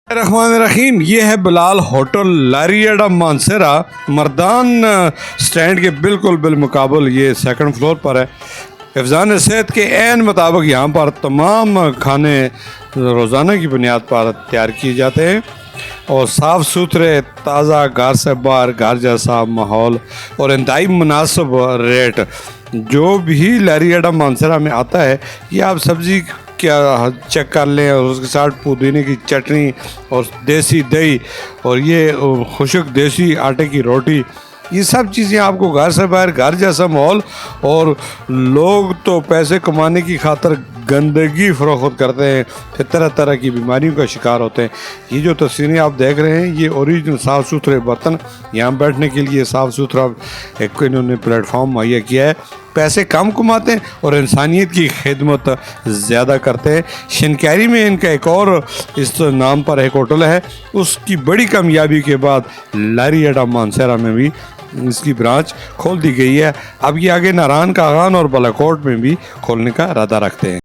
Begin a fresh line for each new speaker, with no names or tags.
الرحمن الرحیم، یہ ہے بلال ہوٹل لاریہ اڈا مانسیرا، مردان سٹینڈ کے بالکل بالمقابل یہ سیکنڈ فلور پر ہے۔ حفظان صحت کے عین مطابق یہاں پر تمام کھانے روزانہ کی بنیاد پر تیار کیے جاتے ہیں اور صاف ستھرے تازہ گھر سے باہر گھر جیسا ماحول اور انتہائی مناسب ریٹ۔ جو بھی لاریہ اڈا مانسیرا میں آتا ہے، یہ آپ سبزی کیا چیک کر لیں اور اس کے ساتھ پودینے کی چٹنی اور دیسی دہی اور یہ خشک دیسی آٹے کی روٹی، یہ سب چیزیں آپ کو گھر سے باہر گھر جیسا ماحول۔ اور لوگ تو پیسے کمانے کی خاطر گندگی فروخت کرتے ہیں، پھر طرح طرح کی بیماریوں کا شکار ہوتے ہیں۔ یہ جو تصویریں آپ دیکھ رہے ہیں، یہ اوریجنل صاف ستھرے برتن، یہاں بیٹھنے کے لیے صاف ستھرا ایک انہوں نے پلیٹ فارم مہیا کیا ہے۔ پیسے کم کماتے ہیں اور انسانیت کی خدمت زیادہ کرتے ہیں۔ شنکیری میں ان کا ایک اور اس نام پر ایک ہوٹل ہے، اس کی بڑی کامیابی کے بعد لاریہ اڈا مانسیرا میں بھی اس کی برانچ کھول دی گئی ہے۔ اب یہ آگے ناران کاغان اور بالاکوٹ میں بھی کھولنے کا ارادہ رکھتے ہیں۔